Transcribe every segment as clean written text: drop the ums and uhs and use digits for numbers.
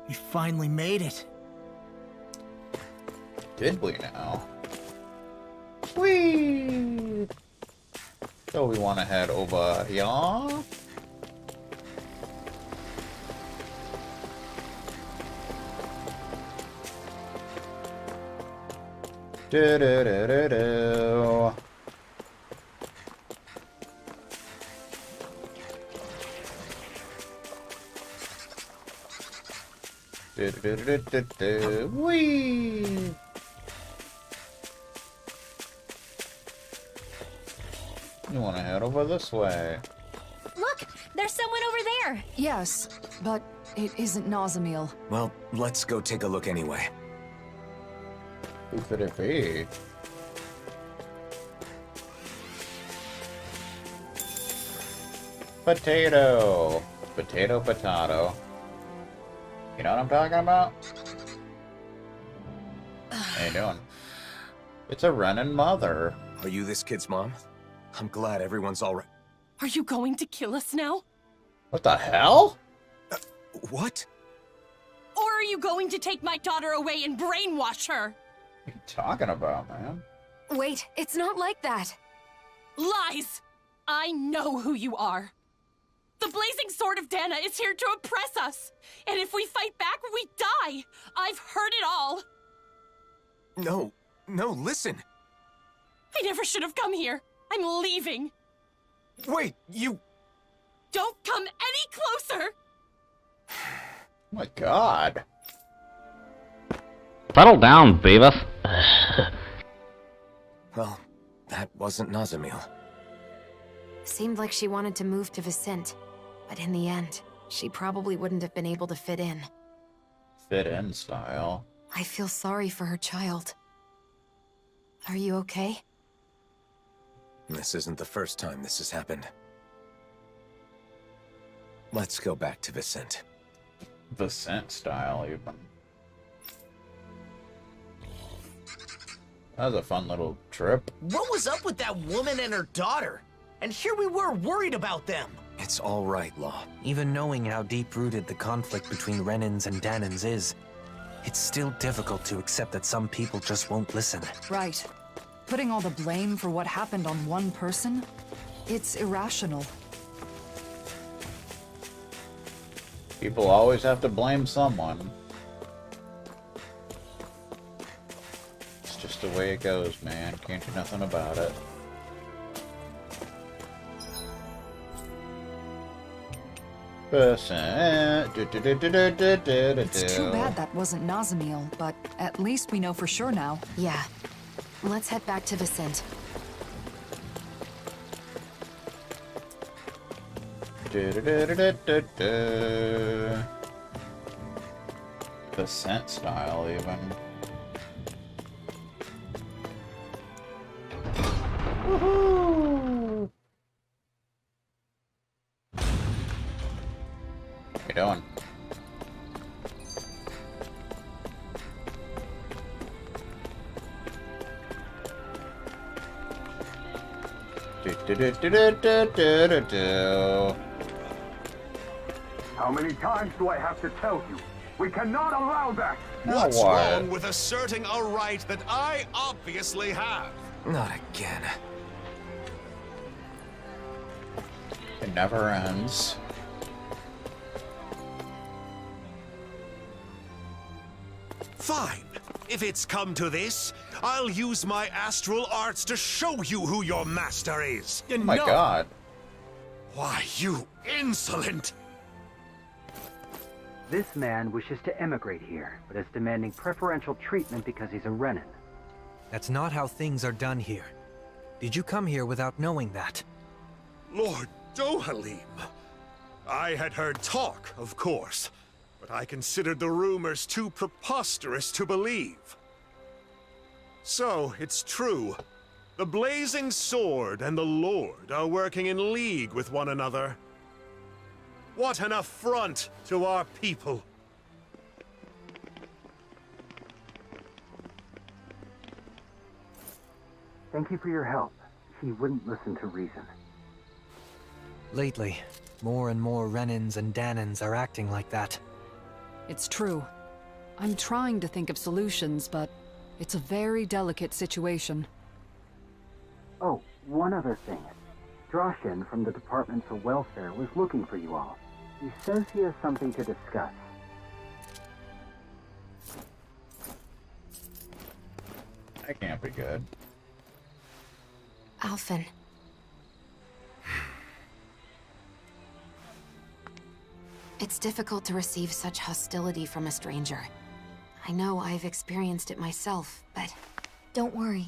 We finally made it. Did we now? Whee! So we want to head over here. Do do do do do. Do do do do do. Whee! You want to head over this way? Look, there's someone over there. Yes, but it isn't Nazamil. Well, let's go take a look anyway. Who could it be? Potato. Potato, potato. You know what I'm talking about? How you doing? It's a running mother. Are you this kid's mom? I'm glad everyone's all right. Are you going to kill us now? What the hell? What? Or are you going to take my daughter away and brainwash her? What are you talking about, man? Wait, it's not like that. Lies! I know who you are. The blazing sword of Dana is here to oppress us. And if we fight back, we die. I've heard it all. No, listen. I never should have come here. I'm leaving. Wait, you... Don't come any closer! Oh my god. Settle down, Beavis. Well, that wasn't Nazamil. Seemed like she wanted to move to Vicente, but in the end, she probably wouldn't have been able to fit in. Fit in style. I feel sorry for her child. Are you okay? This isn't the first time this has happened. Let's go back to Vicente. Vicente style, even. That was a fun little trip. What was up with that woman and her daughter? And here we were worried about them. It's all right, Law. Even knowing how deep-rooted the conflict between Renans and Danans is, it's still difficult to accept that some people just won't listen. Right. Putting all the blame for what happened on one person? It's irrational. People always have to blame someone. It's just the way it goes, man. Can't do nothing about it. It's too bad that wasn't Nazamil, but at least we know for sure now. Yeah. Let's head back to Vicente. Vicente style, even. Woohoo! How you doing? How many times do I have to tell you? We cannot allow that! What's wrong with asserting a right that I obviously have? Not again. It never ends. Fine. If it's come to this, I'll use my astral arts to show you who your master is. Oh my god. Why, you insolent! This man wishes to emigrate here, but is demanding preferential treatment because he's a Renan. That's not how things are done here. Did you come here without knowing that? Lord Dohalim. I had heard talk, of course, but I considered the rumors too preposterous to believe. So, it's true. The Blazing Sword and the Lord are working in league with one another. What an affront to our people! Thank you for your help. He wouldn't listen to reason. Lately, more and more Renans and Danans are acting like that. It's true. I'm trying to think of solutions, but it's a very delicate situation. Oh, one other thing. Droshin from the Department for Welfare was looking for you all. He says he has something to discuss. That can't be good. Alphen. It's difficult to receive such hostility from a stranger. I know I've experienced it myself, but Don't worry.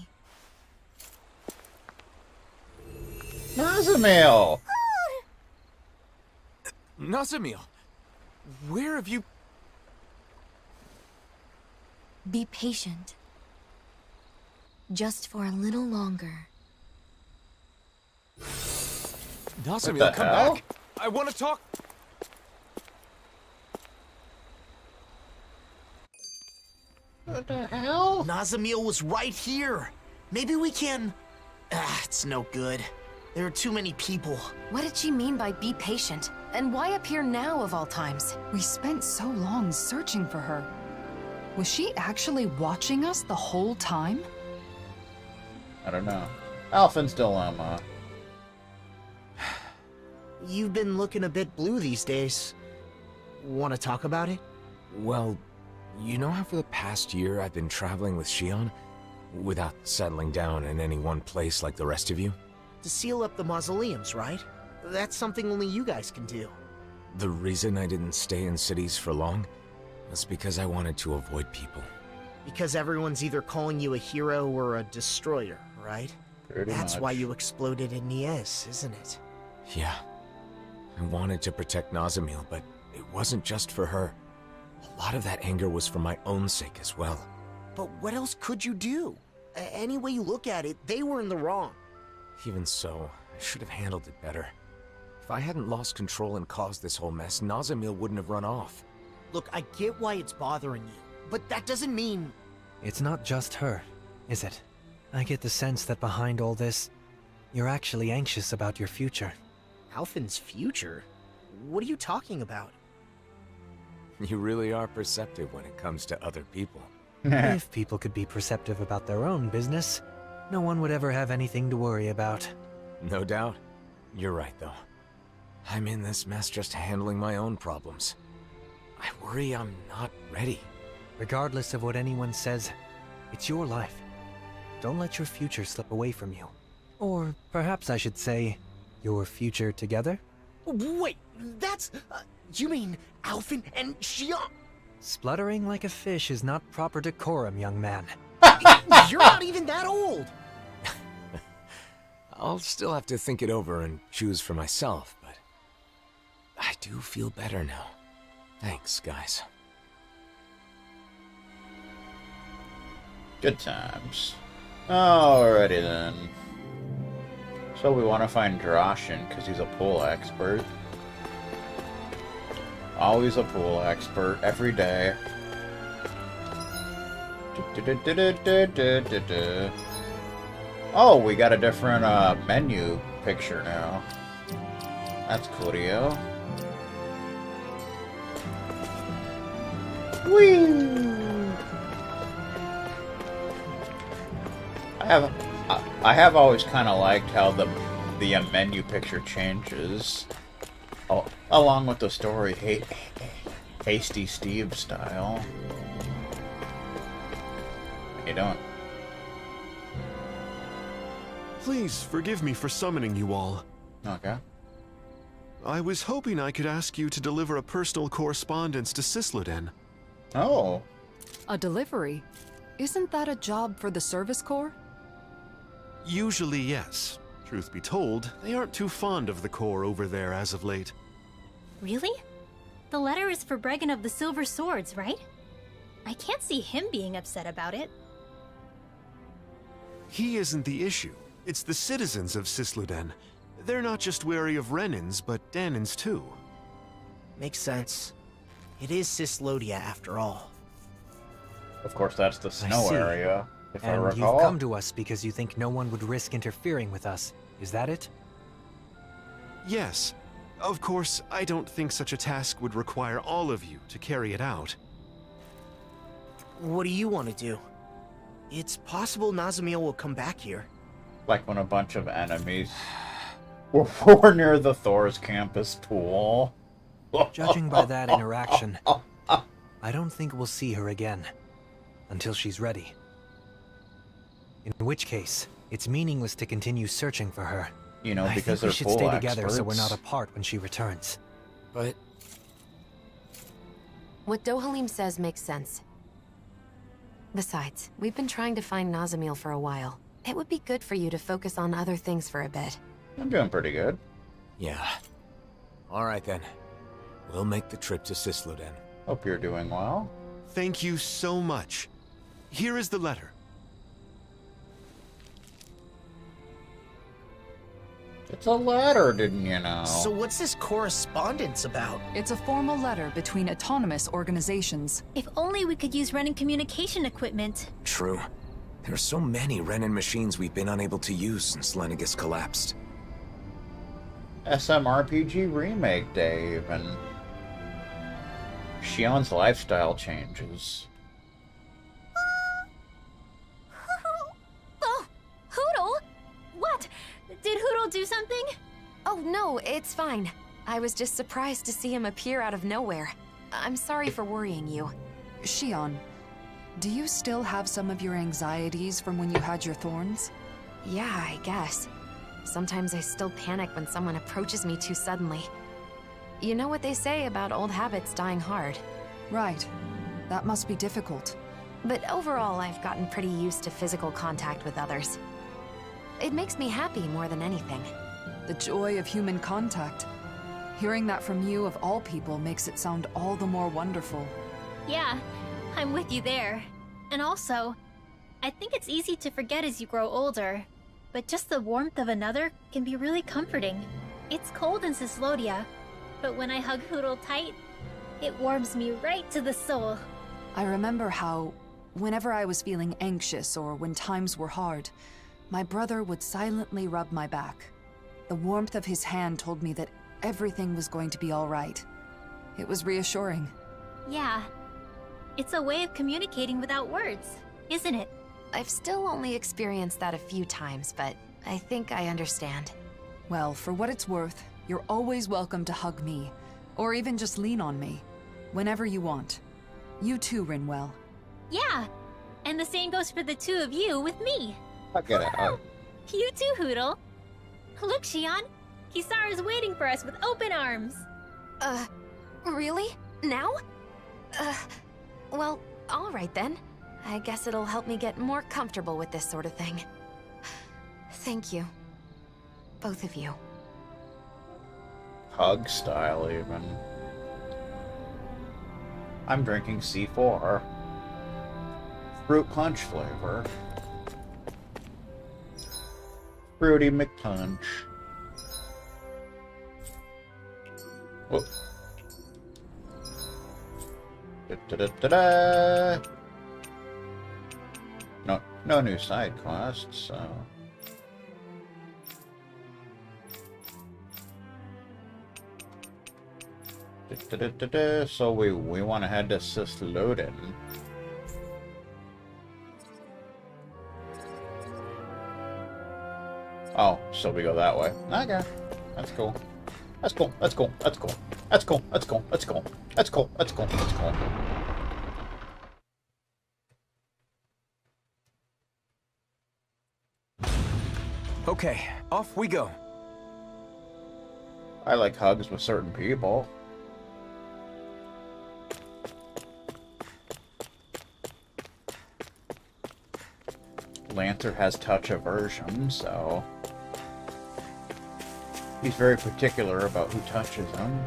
Nazamil! Nazamil, where have you... Be patient. Just for a little longer. Nazamil, come hell? back! I want to talk... What the hell? Nazamil was right here. Maybe we can... it's no good. There are too many people. what did she mean by be patient? And why appear now of all times? We spent so long searching for her. Was she actually watching us the whole time? I don't know. Alphen's dilemma. You've been looking a bit blue these days. Want to talk about it? Well, you know how for the past year I've been traveling with Shion? Without settling down in any one place like the rest of you? To seal up the mausoleums, right? That's something only you guys can do. The reason I didn't stay in cities for long was because I wanted to avoid people. Because everyone's either calling you a hero or a destroyer, right? Pretty That's much. why you exploded in Nies, isn't it? Yeah. I wanted to protect Nazamil, but it wasn't just for her. A lot of that anger was for my own sake as well. But what else could you do? Any way you look at it, they were in the wrong. Even so, I should have handled it better. If I hadn't lost control and caused this whole mess, Nazamil wouldn't have run off. Look, I get why it's bothering you, but that doesn't mean... It's not just her, is it? I get the sense that behind all this, you're actually anxious about your future. Alphen's future? What are you talking about? You really are perceptive when it comes to other people. If people could be perceptive about their own business, no one would ever have anything to worry about. No doubt. You're right, though. I'm in this mess just handling my own problems. I worry I'm not ready. Regardless of what anyone says, it's your life. Don't let your future slip away from you. Or perhaps I should say, your future together? Wait, that's... you mean Alphen and Shion? Spluttering like a fish is not proper decorum, young man. You're not even that old! I'll still have to think it over and choose for myself, but I do feel better now. Thanks, guys. Good times. Alrighty then. So we want to find Droshin because he's a pool expert. Always a pool expert, every day. Oh, we got a different menu picture now. That's coolio. Whee! I have always kind of liked how the menu picture changes, along with the story, Hasty Steve style. You don't. Please forgive me for summoning you all. Okay. I was hoping I could ask you to deliver a personal correspondence to Sisluden. Oh. A delivery? Isn't that a job for the Service Corps? Usually, yes. Truth be told, they aren't too fond of the Corps over there as of late. Really? The letter is for Bregan of the Silver Swords, right? I can't see him being upset about it. He isn't the issue. It's the citizens of Sisluden. They're not just wary of Renins, but Danins too. Makes sense. It is Cislodia after all. Of course, that's the snow see. area, if I And recall. you've come to us because you think no one would risk interfering with us. Is that it? Yes. Of course, I don't think such a task would require all of you to carry it out. What do you want to do? It's possible Nazamiel will come back here. Like when a bunch of enemies were near the Thor's campus pool. Judging by that interaction, I don't think we'll see her again. Until she's ready. In which case, it's meaningless to continue searching for her. You know, because I think we they're should full stay together experts. so we're not apart when she returns. But what Dohalim says makes sense. Besides, we've been trying to find Nazamiel for a while. It would be good for you to focus on other things for a bit. I'm doing pretty good. Yeah. Alright then. We'll make the trip to Cisloden. Hope you're doing well. Thank you so much. Here is the letter. It's a letter, didn't you know? So what's this correspondence about? It's a formal letter between autonomous organizations. If only we could use Renan communication equipment. True. There are so many Renan machines we've been unable to use since Lenegis collapsed. SMRPG Remake Day, even. Shion's lifestyle changes. Oh, Hootle? What? Did Hootle do something? Oh no, it's fine. I was just surprised to see him appear out of nowhere. I'm sorry for worrying you. Shion, do you still have some of your anxieties from when you had your thorns? Yeah, I guess. Sometimes I still panic when someone approaches me too suddenly. You know what they say about old habits dying hard. Right. That must be difficult. But overall, I've gotten pretty used to physical contact with others. It makes me happy more than anything. The joy of human contact. Hearing that from you, of all people, makes it sound all the more wonderful. Yeah, I'm with you there. And also, I think it's easy to forget as you grow older. But just the warmth of another can be really comforting. It's cold in Cislodia, but when I hug Hootle tight, it warms me right to the soul. I remember how, whenever I was feeling anxious or when times were hard, my brother would silently rub my back. The warmth of his hand told me that everything was going to be all right. It was reassuring. Yeah. It's a way of communicating without words, isn't it? I've still only experienced that a few times, but I think I understand. Well, for what it's worth, you're always welcome to hug me, or even just lean on me, whenever you want. You too, Rinwell. Yeah, and the same goes for the two of you with me. I'll get it. You too, Hootle. Look, Shion, Kisara's waiting for us with open arms. Really? Now? Well, all right then. I guess it'll help me get more comfortable with this sort of thing. Thank you. Both of you. Hug style, even. I'm drinking C4. Fruit punch flavor. Fruity McPunch. Whoop. Da-da-da-da-da. No new side quests, so... So we want to head to Cisloden. Oh, so we go that way. Okay. That's cool. That's cool. That's cool. That's cool. That's cool. That's cool. That's cool. That's cool. That's cool. That's cool. Okay, off we go. I like hugs with certain people. Lancer has touch aversion, so he's very particular about who touches him.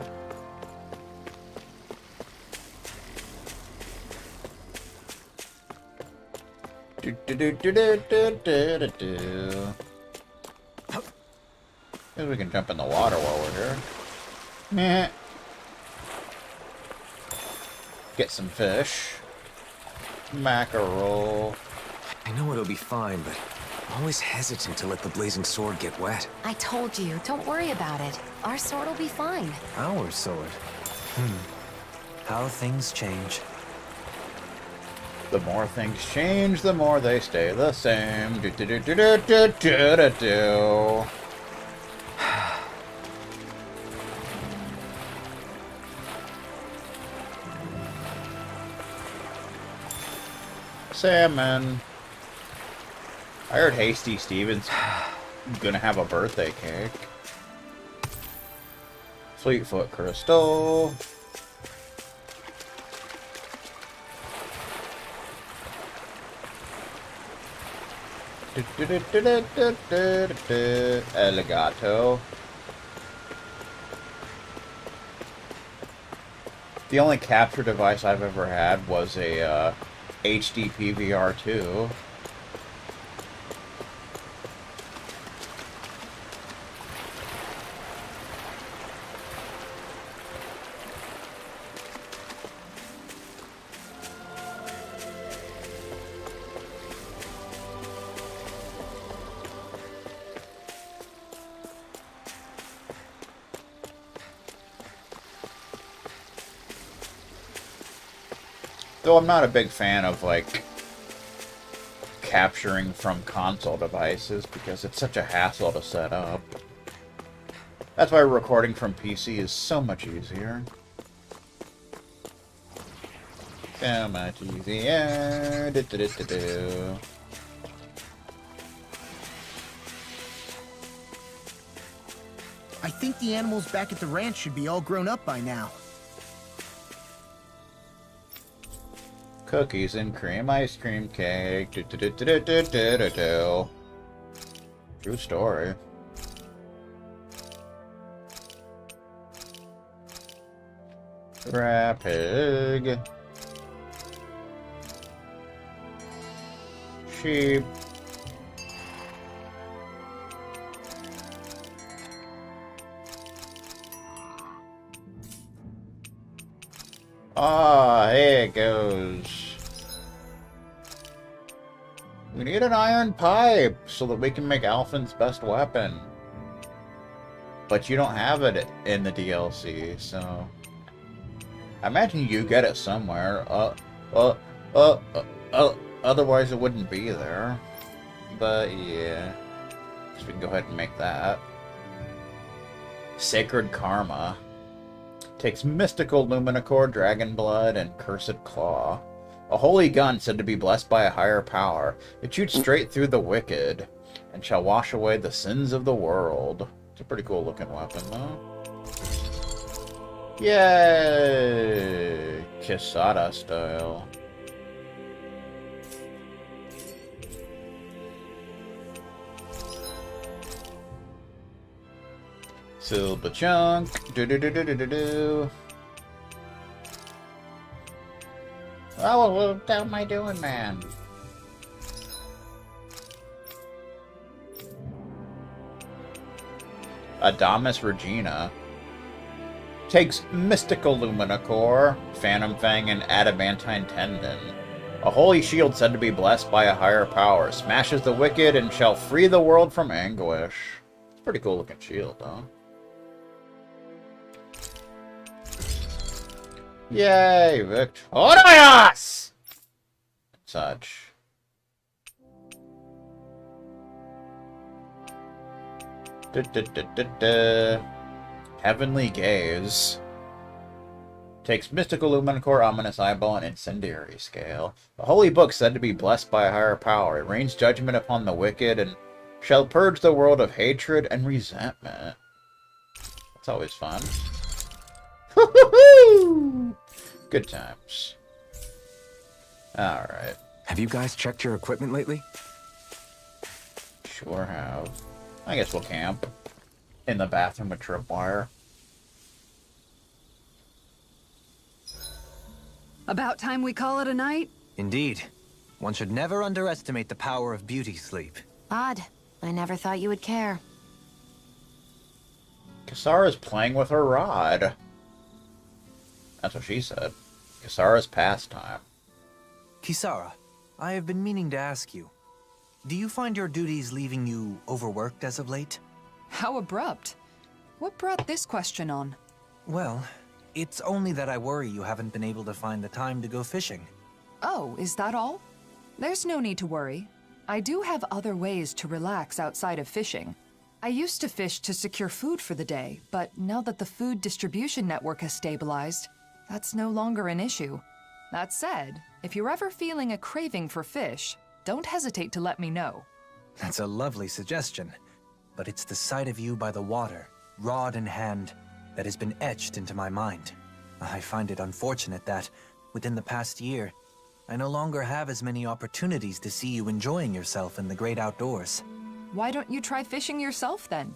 Maybe we can jump in the water while we're here. Meh. Get some fish. Mackerel. I know it'll be fine, but always hesitant to let the blazing sword get wet. I told you, don't worry about it. Our sword will be fine. Our sword? How things change. The more things change, the more they stay the same. Do do do do do do do do do. Salmon. I heard Hasty Stevens gonna have a birthday cake. Fleetfoot Crystal. Elegato. The only capture device I've ever had was a HD PVR2. Though I'm not a big fan of, like, capturing from console devices because it's such a hassle to set up. That's why recording from PC is so much easier. So much easier. Do, do, do, do, do. I think the animals back at the ranch should be all grown up by now. Cookies and cream ice cream cake. Do, do, do, do, do, do, do, do. True story. Rapig. Sheep. Ah, here it goes. We need an iron pipe so that we can make Alphen's best weapon. But you don't have it in the DLC, so... I imagine you get it somewhere. Otherwise it wouldn't be there. But yeah. So we can go ahead and make that. Sacred Karma. Takes mystical Luminicore, Dragon Blood, and Cursed Claw. A holy gun said to be blessed by a higher power. It shoots straight through the wicked, and shall wash away the sins of the world. It's a pretty cool looking weapon, though. Yay! Quesada style. Silver chunk. Do do do do do do do. Oh, what am I doing, man? Adamus Regina. Takes Mystical Luminicore, Phantom Fang, and Adamantine Tendon. A holy shield said to be blessed by a higher power. Smashes the wicked and shall free the world from anguish. It's a pretty cool looking shield, though. Yay, Victorious! Such. Heavenly Gaze. Takes Mystical Luminicore, Ominous Eyeball, and Incendiary Scale. The Holy Book said to be blessed by a higher power. It rains judgment upon the wicked and shall purge the world of hatred and resentment. That's always fun. Good times. Alright. Have you guys checked your equipment lately? Sure have. I guess we'll camp in the bathroom with Tripwire. About time we call it a night? Indeed. One should never underestimate the power of beauty sleep. Odd. I never thought you would care. Kisara's playing with her rod. That's what she said. Kisara's pastime. Kisara, I have been meaning to ask you. do you find your duties leaving you overworked as of late? How abrupt. What brought this question on? Well, it's only that I worry you haven't been able to find the time to go fishing. Oh, is that all? There's no need to worry. I do have other ways to relax outside of fishing. I used to fish to secure food for the day, but now that the food distribution network has stabilized, that's no longer an issue. That said, if you're ever feeling a craving for fish, don't hesitate to let me know. That's a lovely suggestion, but it's the sight of you by the water, rod in hand, that has been etched into my mind. I find it unfortunate that, within the past year, I no longer have as many opportunities to see you enjoying yourself in the great outdoors. Why don't you try fishing yourself then?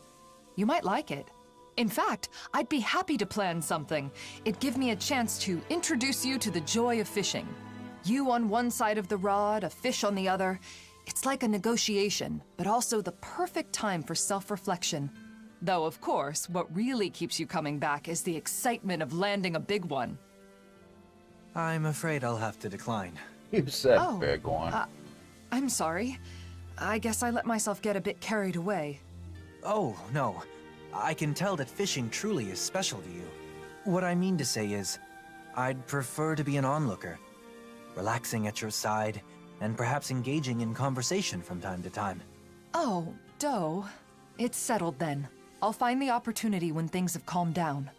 You might like it. In fact, I'd be happy to plan something. It'd give me a chance to introduce you to the joy of fishing. You on one side of the rod, a fish on the other. It's like a negotiation, but also the perfect time for self-reflection. Though, of course, what really keeps you coming back is the excitement of landing a big one. I'm afraid I'll have to decline. You said big one. I'm sorry. I guess I let myself get a bit carried away. Oh, no. I can tell that fishing truly is special to you. What I mean to say is, I'd prefer to be an onlooker, relaxing at your side, and perhaps engaging in conversation from time to time. Oh, Doe. It's settled then. I'll find the opportunity when things have calmed down.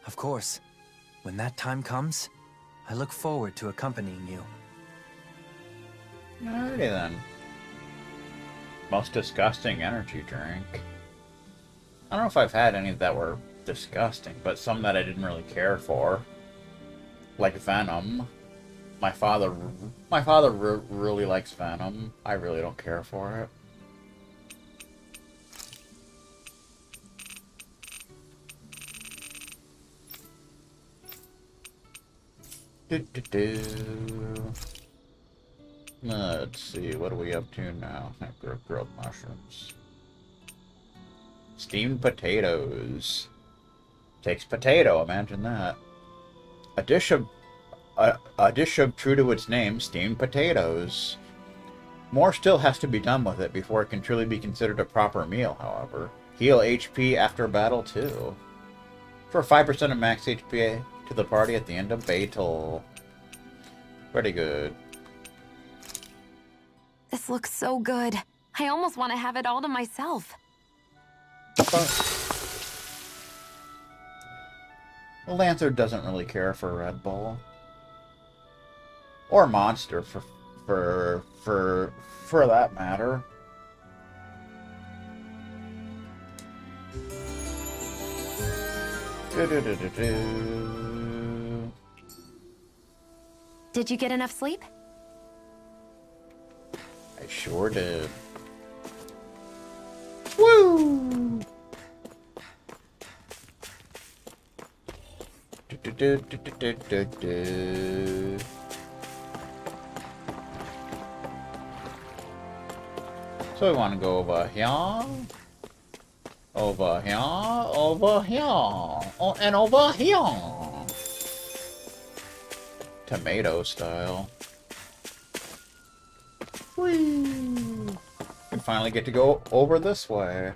Of course. When that time comes, I look forward to accompanying you. Alrighty then. Most disgusting energy drink. I don't know if I've had any that were disgusting, but some that I didn't really care for. Like Venom. My father really likes Venom. I really don't care for it. Let's see, what are we up to now? Grilled mushrooms. Steamed potatoes. Takes potato, imagine that. A dish of true to its name, steamed potatoes. More still has to be done with it before it can truly be considered a proper meal, however. Heal HP after battle, too. For 5% of max HP to the party at the end of battle. Pretty good. This looks so good. I almost want to have it all to myself. Well, Lancer doesn't really care for Red Bull. Or Monster, for that matter. Did you get enough sleep? I sure did. Woo! So we want to go over here, over here, over here, oh, and over here. Tomato style. Whee! Can finally get to go over this way.